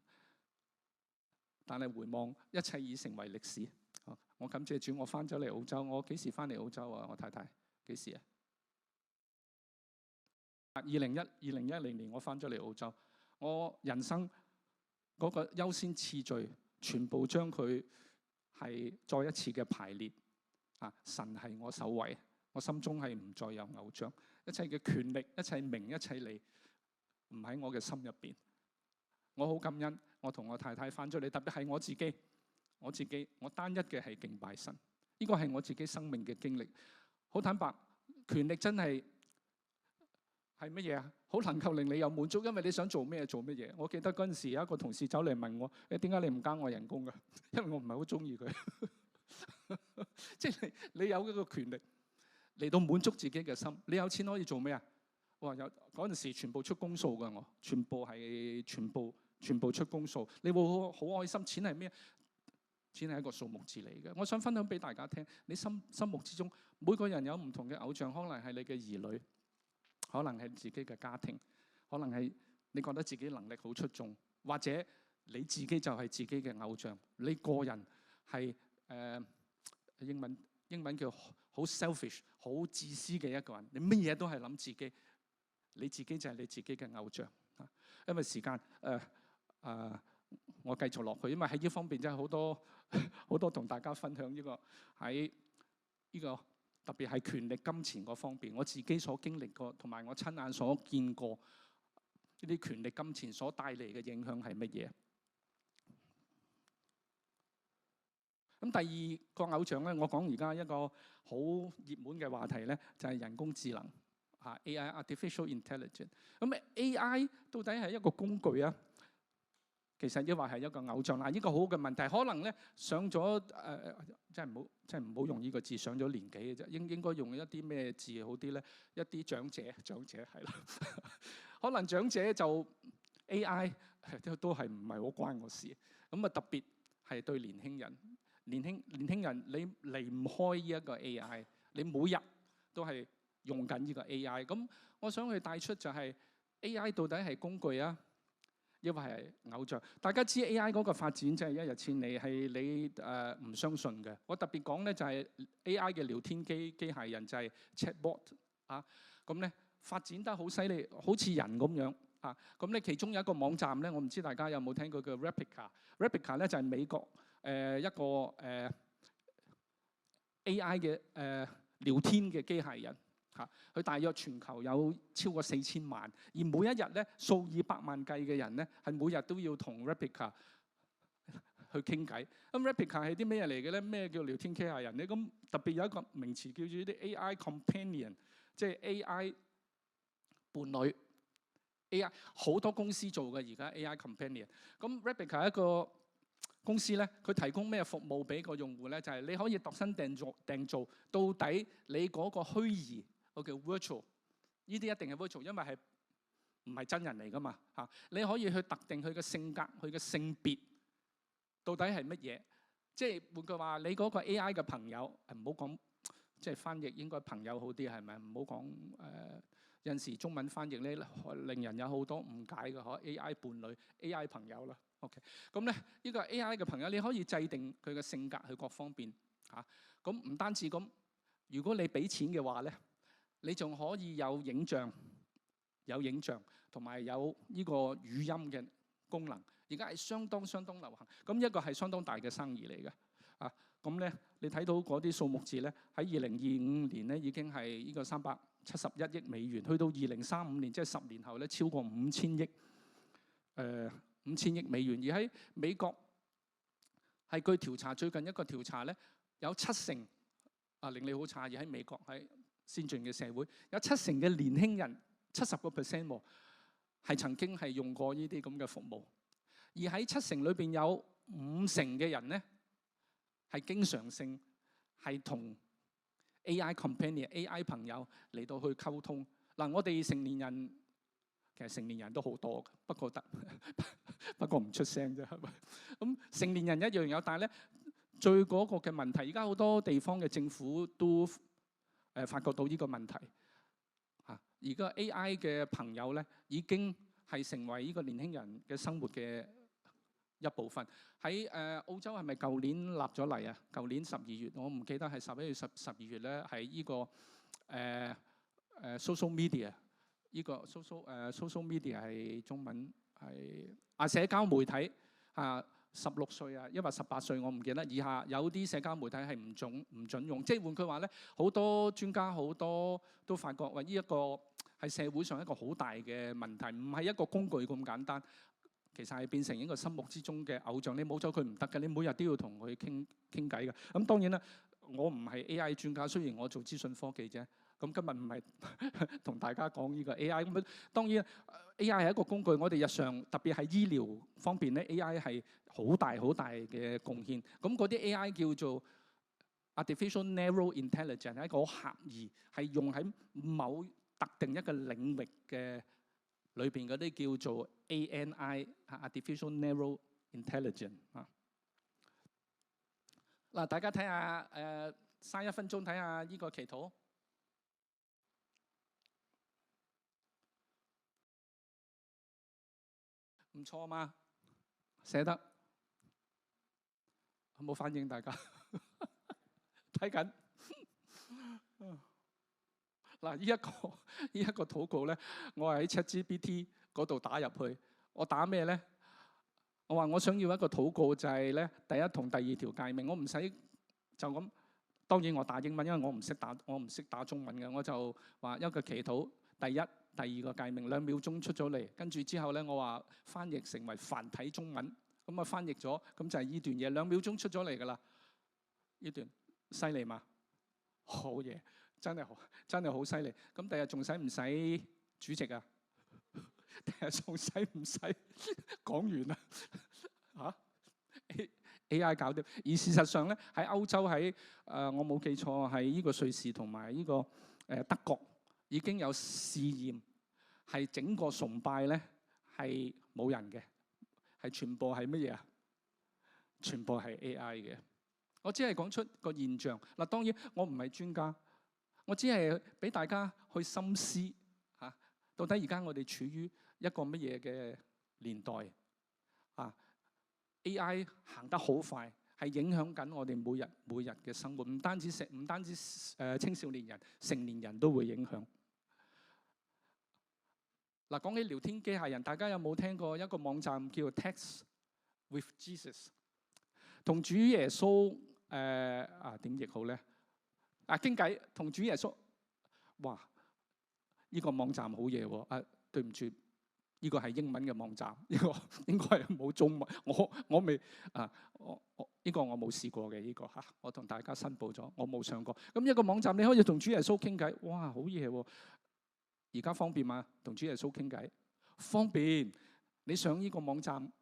但係回望一切已成為歷史。我感謝主，我翻咗嚟澳洲。我幾時翻嚟澳洲啊？我太太幾時啊？2010年我翻咗嚟澳洲。我人生嗰個優先次序，全部將佢係再一次嘅排列。神係我首位，我心中係唔再有偶像，一切嘅權力、一切名、一切利，唔喺我嘅心入邊。我好感恩，我同我太太翻咗嚟，特別係我自己，我單一嘅係敬拜神。呢個係我自己生命嘅經歷。好坦白，權力真係乜嘢啊？好能夠令你有滿足，因為你想做咩做乜嘢。我記得嗰陣時有一個同事走嚟問我：點解你唔加我人工㗎？因為我唔係好中意佢。即係你有嗰個權力嚟到滿足自己嘅心。你有錢可以做咩啊？哇！有嗰陣時全部出公數㗎，我全部出公數。你會好開心。錢係咩？錢係一個數目字嚟嘅。我想分享俾大家聽，你心目之中每個人有唔同嘅偶像，可能係你嘅兒女，可能係自己嘅家庭，可能係你覺得自己能力好出眾，或者你自己就係自己嘅偶像。你個人係英文叫好 selfish， 好自私嘅一個人。你乜嘢都係諗自己，你自己就係你自己嘅偶像。因為時間我繼續落去，因為喺呢方面真係好多同大家分享。呢個喺呢個特別係權力金錢嗰方面，我自己所經歷過同埋我親眼所見過呢啲權力金錢所帶嚟嘅影響係乜嘢？咁第二個偶像咧，我講而家一個好熱門嘅話題咧，就係人工智能AI（Artificial Intelligence）。咁 AI 到底係一個工具啊？其實抑或係一個偶像嗱？呢個好好嘅問題，可能咧上咗真係唔好用呢個字，上咗年紀嘅啫。應該用一啲咩字好啲咧？一啲長者係啦。可能長者就 AI 都係唔係好關我事。咁啊特別係對年輕人。年輕人，你離唔開呢一個 AI， 你每日都係用緊呢個 AI。咁我想去帶出就係 AI 到底係工具啊，抑或係偶像？大家知 AI 嗰個發展真係一日千里，係你唔相信嘅。我特別講咧就係 AI 嘅聊天機械人，就係 chatbot 啊。咁咧發展得好犀利，好似人咁樣啊。咁咧其中有一個網站咧，我唔知大家有冇聽過叫 Replica 咧，就係美國一個AI 嘅聊天嘅機械人嚇，佢大約全球有超過4000萬，而每一日咧數以百萬計嘅人咧係每日都要同 Replica 去傾偈。咁 Replica 係啲咩嚟嘅咧？咩叫聊天機械人咧？咁特別有一個名詞叫做啲 AI companion， 即係 AI 伴侶。AI 好多公司做嘅而家 AI companion。咁 Replica 一個公司咧，佢提供咩服務俾個用戶咧？就係你可以度身訂造，到底你嗰個虛擬，我叫 virtual， 呢啲一定係 virtual， 因為係唔係真人嚟噶嘛嚇？你可以去特定佢嘅性格、佢嘅性別，到底係乜嘢？即係換句話，你嗰個 AI 嘅朋友，唔好講，即係翻譯應該朋友好啲係咪？唔好講有陣時中文翻譯咧，令人有好多誤解嘅嗬。AI 伴侶、AI 朋友啦。OK， 咁咧呢個 AI 嘅朋友，你可以制定佢嘅性格，佢各方面嚇。咁唔單止咁，如果你俾錢嘅話咧，你仲可以有影像同埋有呢個語音嘅功能。而家係相當流行。咁一個係相當大嘅生意嚟嘅啊。咁咧你睇到嗰啲數目字咧，喺2025年咧已經係呢個371億美元，去到2035年即係10年後咧超過5000億美元。而喺美國係據調查，最近一個調查咧，有70%令你好詫異，喺美國喺先進嘅社會，有70%嘅年輕人，70%係曾經係用過呢啲咁嘅服務。而喺70%裏邊有50%嘅人咧，係經常性係同 AI companion、AI 朋友嚟到去溝通。嗱，我哋成年人其實成年人都好多嘅，不過唔出聲啫，係咪？咁成年人一樣有，但係咧最嗰個嘅問題，而家好多地方嘅政府都發覺到呢個問題。而家 AI 嘅朋友咧已經係成為呢個年輕人嘅生活嘅一部分。喺澳洲係咪舊年立咗嚟啊？舊年12月，我唔記得係11月、12月咧，係呢個social media， 呢個 social media 係中文係社交媒體16歲因為18歲我唔記得以下有啲社交媒體係唔準用。即係換句話咧，好多專家好多都發覺話呢一個係社會上一個好大嘅問題，唔係一個工具咁簡單。其實係變成一個心目之中嘅偶像，你冇咗佢唔得嘅，你每日都要同佢傾偈嘅。咁當然啦，我唔係 AI 專家，雖然我做資訊科技啫。咁今日唔係同大家講呢個 AI。咁當然 AI 係一個工具，我哋日常特別係醫療方面咧 ，AI 係好大嘅貢獻。咁嗰啲 AI 叫做 artificial narrow intelligence， 係一個好狹義，係用喺某特定一個領域嘅裏邊嗰啲叫做 ANI，artificial narrow intelligence 嗱，大家睇下嘥1分鐘睇下呢個祈禱。唔錯嘛，寫得冇反應，大家睇緊嗱，呢一個禱告咧，我係喺 ChatGPT 嗰度打入去。我打咩咧？我話我想要一個禱告，就係咧第一同第2條誡命，我唔使就咁。當然我打英文，因為我唔識打中文嘅，我就話一個祈禱第一。第2個誡命2秒鐘出咗嚟，跟住之後咧，我話翻譯成為繁體中文，咁啊翻譯咗，咁就係呢段嘢2秒鐘出咗嚟㗎啦。呢段犀利嘛？好嘢，真係好犀利。咁第日仲使唔使主席啊？第日仲使唔使講完啊？AI 搞掂。而事實上咧，喺歐洲喺我冇記錯係呢個瑞士同埋呢個德國已經有試驗。係整個崇拜咧係冇人嘅，係全部係乜嘢啊？全部係 AI 嘅。我只係講出個現象嗱，當然我唔係專家，我只係俾大家去深思嚇，到底而家我哋處於一個乜嘢嘅年代？AI 行得好快，係影響緊我哋每日嘅生活，唔單止青少年人，成年人都會影響。嗱，講起聊天機械人，大家有冇聽過一個網站叫 Text with Jesus？ 同主耶穌點譯好咧？傾偈同主耶穌，哇！呢個網站好嘢喎！對唔住，呢個係英文嘅網站，呢個應該係冇中文。我未呢個我冇試過嘅呢個嚇，我同大家申報咗，我冇上過。咁一個網站你可以同主耶穌傾偈，哇！好嘢喎！而家方便嘛？同主耶穌傾偈方便。你上呢個網站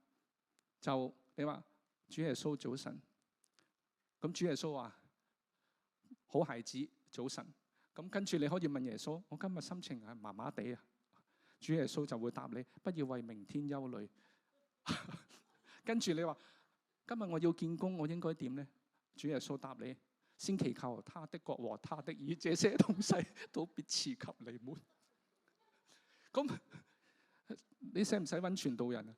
就你話主耶穌早晨，咁主耶穌話好孩子早晨。咁跟住你可以問耶穌：我今日心情係麻麻地啊。主耶穌就會答你：不要為明天憂慮。跟住你話今日我要見工，我應該點呢？主耶穌答你：先祈求他的國和他的義，這些東西都必賜給你們。咁你使唔使揾傳道人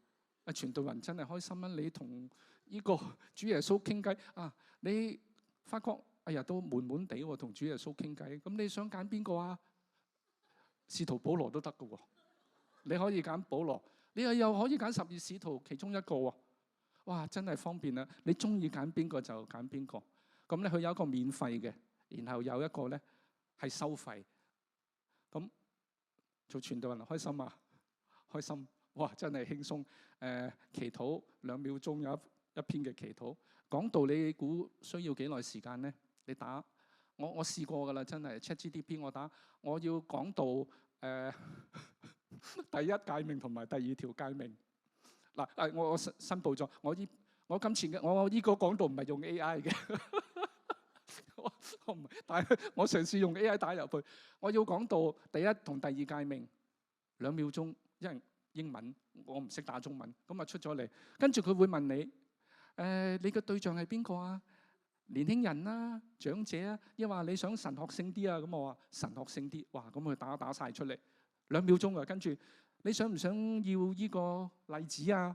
啊？傳道人真係開心啊！你同呢個主耶穌傾偈啊，你發覺哎呀都悶悶地喎，同主耶穌傾偈。咁你想揀邊個啊？使徒保羅都得㗎喎，你可以揀保羅，你又可以揀12使徒其中一個喎。哇，真係方便啊！你中意揀邊個就揀邊個。咁咧佢有一個免費嘅，然後有一個咧係收費。咁做傳道人開心啊！開心，哇！真係輕鬆。祈禱2秒鐘有一篇嘅祈禱。講道你估需要幾耐時間咧？你打我試過㗎啦，真係 ChatGPT 我打我要講道第一誡命同埋第二條誡命。嗱我申報咗，我今次嘅我呢個講道唔係用 AI 嘅。我唔係，但係我嘗試用 AI 打入去。我要講到第一同第二誡命2秒鐘，因為英文我唔識打中文，咁啊出咗嚟。跟住佢會問你，你嘅對象係邊個啊？年輕人啦、長者啊，抑或你想神學性啲啊？咁我話神學性啲，哇！咁佢打晒出嚟2秒鐘啊。跟住你想唔想要呢個例子啊？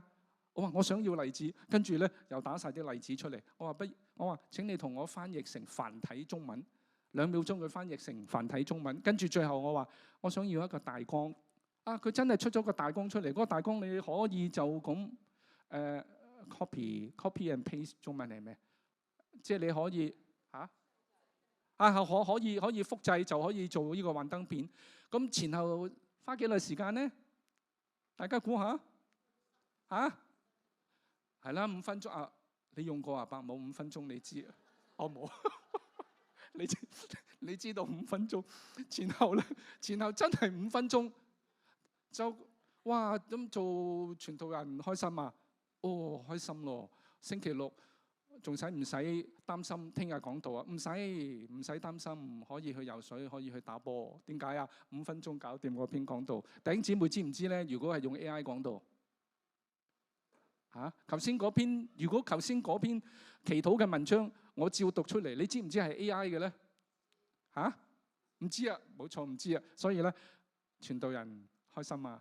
我話我想要例子，跟住咧又打晒啲例子出嚟。我話請你同我翻譯成繁體中文，2秒鐘佢翻譯成繁體中文。跟住最後我話我想要一個大綱啊，佢真係出咗個大綱出嚟。嗰個大綱你可以就咁copy and paste 中文係咩？即係你可以可以複製就可以做呢個幻燈片。咁前後花幾耐時間咧？大家估下係啦，5分鐘啊！你用過啊？伯母5分鐘你知啊？我冇。你知道5分鐘前後真係5分鐘就哇咁做傳道人開心啊？哦，開心咯！星期六仲使唔使擔心聽日講道啊？唔使擔心，可以去游水，可以去打波。點解啊？5分鐘搞掂嗰篇講道。弟兄姊妹知唔知咧？如果係用 AI 講道頭先嗰篇，如果頭先嗰篇祈禱嘅文章我照讀出嚟，你知唔知係 AI 嘅咧？唔知啊，冇錯唔知啊。所以咧，傳道人開心啊！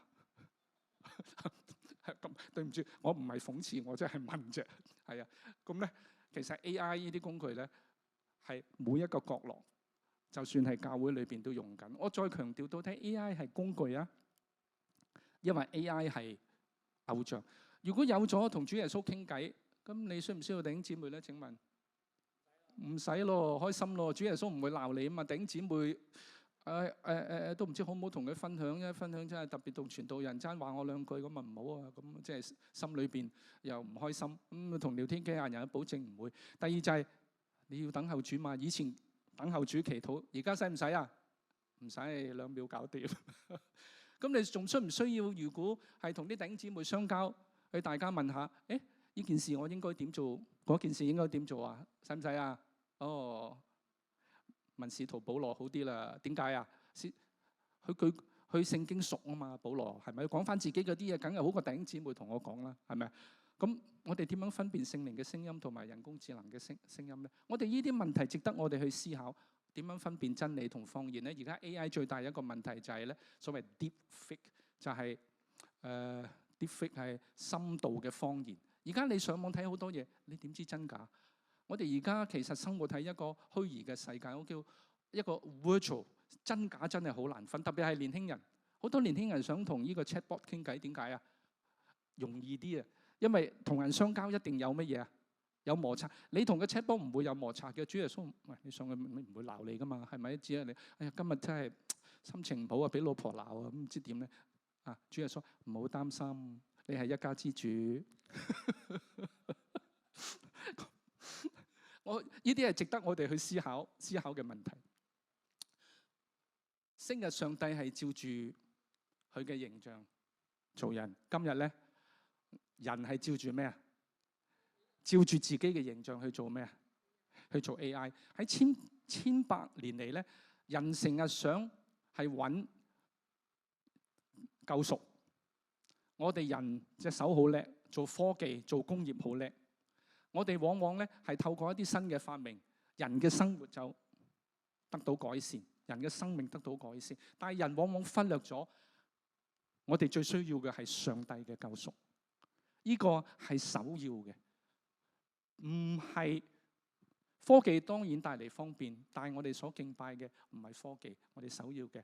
咁對唔住，我唔係諷刺，我真係問啫。係啊，咁咧其實 AI 呢啲工具咧係每一個角落，就算係教會裏邊都用緊。我再強調到底 AI 係工具啊，因為 AI 係偶像。如果有咗同主耶穌傾偈，咁你需唔需要弟兄姊妹咧？請問唔使咯，開心咯。主耶穌唔會鬧你啊嘛。弟兄姊妹都唔知好唔好同佢分享，因為分享真係特別同傳道人爭話我2句咁啊唔好啊，咁即係心裏邊又唔開心。咁同聊天機械人保證唔會。第二就係你要等候主嘛。以前等候主祈禱，而家使唔使啊？唔使，2秒搞掂。咁你仲需唔需要？如果係同啲弟兄姊妹相交，去大家問下，呢件事我應該點做？嗰件事應該點做啊？使唔使啊？哦，問使徒保羅好啲啦。點解啊？佢聖經熟啊嘛，保羅係咪？講翻自己嗰啲嘢，梗係好過弟兄姊妹同我講啦，係咪？咁我哋點樣分辨聖靈嘅聲音同埋人工智能嘅聲音咧？我哋呢啲問題值得我哋去思考。點樣分辨真理同謊言咧？而家 AI 最大一個問題就係咧，所謂 deepfake， 就係deepfake 係深度嘅謊言。而家你上網睇好多嘢，你點知真假？我哋而家其實生活喺一個虛擬嘅世界，我叫一個 virtual， 真假真係好難分。特別係年輕人，好多年輕人想同呢個 chatbot 傾偈，點解啊？容易啲啊，因為同人相交一定有乜嘢啊？有摩擦。你同個 chatbot 唔會有摩擦嘅。主耶穌，喂，你上去唔會鬧你噶嘛？係咪？只係你，哎呀，今日真係心情唔好啊，俾老婆鬧啊，咁唔知點咧？主耶穌唔好擔心，你係一家之主。呢啲係值得我哋去思考嘅問題。昔日上帝係照住佢嘅形象做人，今日咧人係照住咩啊？照住自己嘅形象去做咩啊？去做 AI。喺千百年嚟咧，人成日想係揾救贖。我哋人隻手好叻，做科技、做工業好叻。我哋往往咧係透過一啲新嘅發明，人嘅生活就得到改善，人嘅生命得到改善。但係人往往忽略咗，我哋最需要嘅係上帝嘅救贖。呢個係首要嘅，唔係科技當然帶嚟方便，但係我哋所敬拜嘅唔係科技，我哋首要嘅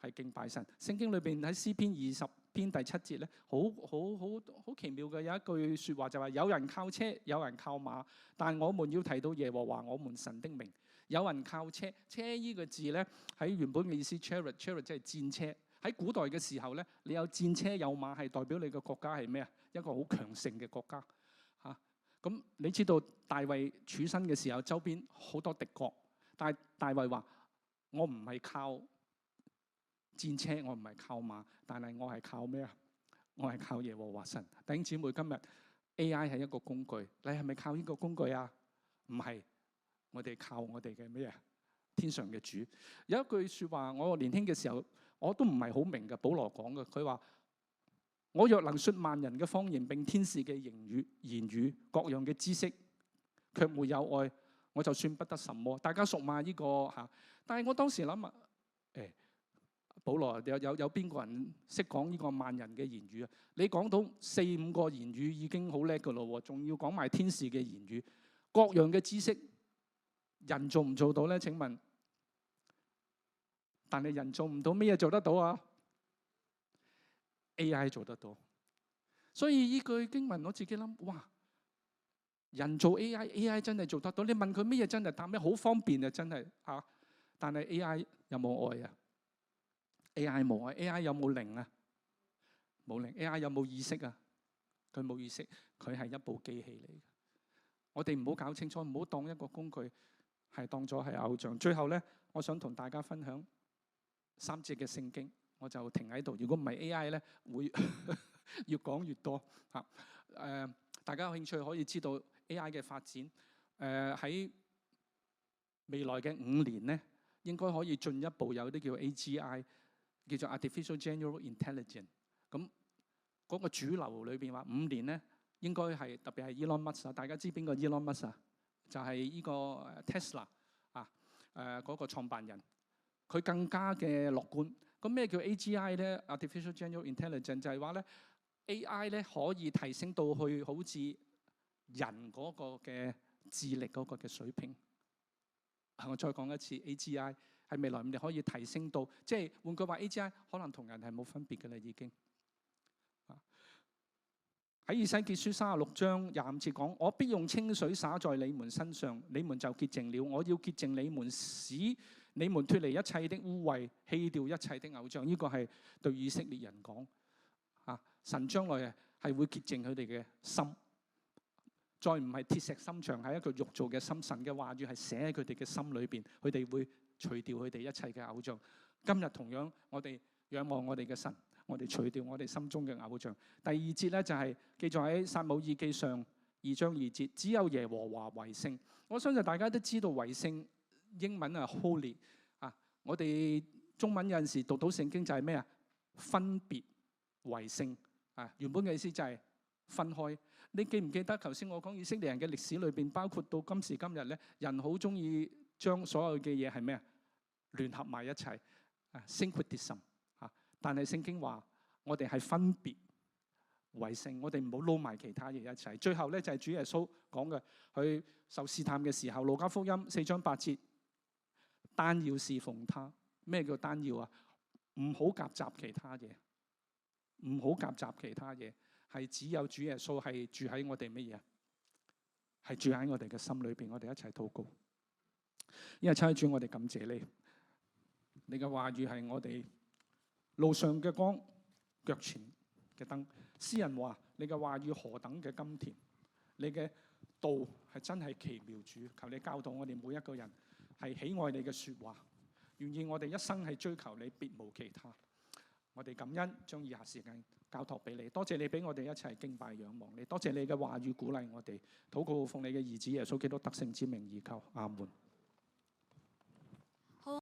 係敬拜神。聖經裏邊喺詩篇20篇第7節咧，好奇妙嘅有一句説話就話：有人靠車，有人靠馬，但我們要提到耶和華我們神的名。有人靠車，車呢個字咧喺原本嘅意思 chariot 即係戰車。喺古代嘅時候咧，你有戰車有馬係代表你嘅國家係咩啊？一個好強盛嘅國家嚇。咁你知道大衛處身嘅時候，周邊好多敵國，但係大衛話：我唔係靠戰車，我唔係靠馬，但係我係靠咩啊？我係靠耶和華神。弟兄姊妹，今日 AI 係一個工具，你係咪靠呢個工具啊？唔係，我哋靠我哋嘅咩啊？天上嘅主。有一句説話，我年輕嘅時候我都唔係好明嘅，保羅講嘅，佢話：我若能説萬人嘅方言並天使嘅言語各樣嘅知識，卻沒有愛，我就算不得什麼。大家熟嘛？呢個嚇？但係我當時諗啊，保羅有邊個人識講呢個萬人嘅言語啊？你講到4-5個言語已經好叻㗎咯喎，仲要講埋天使嘅言語，各樣嘅知識，人做唔做到咧？請問？但係人做唔到，咩嘢做得到啊？ AI 做得到。所以呢句經文我自己諗，哇！人做 AI 真係做得到。你問佢咩嘢真係答咩？好方便啊，真係嚇。但係 AI 有冇愛啊？ AI 冇愛。AI 有冇靈啊？冇靈。AI 有冇意識啊？佢冇意識，佢係一部機器嚟嘅。我哋唔好搞清楚，唔好當一個工具，係當咗係偶像。最後咧，我想同大家分享3節嘅聖經，我就停喺度。如果唔係 AI 咧，會越講越多嚇。大家有興趣可以知道 AI 嘅發展。喺未來嘅5年咧，應該可以進一步有啲叫 AGI， 叫做 Artificial General Intelligence。咁嗰個主流裏邊話5年咧，應該係特別係 Elon Musk。大家知邊個 Elon Musk 啊？就係呢個 Tesla 啊，嗰個創辦人。佢更加嘅樂觀。咁咩叫 AGI 咧 ？Artificial General Intelligence 就係話咧 AI 咧可以提升到去好似人嗰個嘅智力嗰個嘅水平。我再講一次 ，AGI 係未來5年可以提升到，即係換句話 ，AGI 可能同人係冇分別嘅啦，已經。喺以西結書36章25節講：我必用清水灑在你們身上，你們就潔淨了。我要潔淨你們，使你們脫離一切的污穢，棄掉一切的偶像。呢個係對以色列人講。神將來係會潔淨佢哋嘅心，再唔係鐵石心腸，係一個肉做嘅心。神嘅話語係寫喺佢哋嘅心裏邊，佢哋會除掉佢哋一切嘅偶像。今日同樣，我哋仰望我哋嘅神。我哋除掉我哋心中嘅偶像。第2節咧就係記載喺撒母耳記上2章2節，只有耶和華為聖。我相信大家都知道為聖英文係 holy 啊。我哋中文有陣時讀到聖經就係咩啊？分別為聖啊。原本嘅意思就係分開。你記唔記得頭先我講以色列人嘅歷史裏邊，包括到今時今日咧，人好中意將所有嘅嘢係咩啊？聯合埋一齊啊 syncretism。但係聖經話，我哋係分別為聖，我哋唔好撈埋其他嘢一齊。最後咧就係主耶穌講嘅，佢受試探嘅時候，路加福音4章8節，單要侍奉他。咩叫單要啊？唔好夾雜其他嘢，唔好夾雜其他嘢，係只有主耶穌係住喺我哋乜嘢？係住喺我哋嘅心裏邊，我哋一齊禱告。因為親主，我哋感謝你，你嘅話語係我哋路上嘅光，腳前嘅燈。詩人話：你嘅話語何等嘅甘甜，你嘅道係真係奇妙。主，求你教導我哋每一個人係喜愛你嘅説話，願意我哋一生係追求你，別無其他。我哋感恩，將以下時間交託俾你。多謝你俾我哋一齊敬拜仰望你，多謝你嘅話語鼓勵我哋。禱告奉你嘅兒子耶穌基督得勝之名而求，阿門。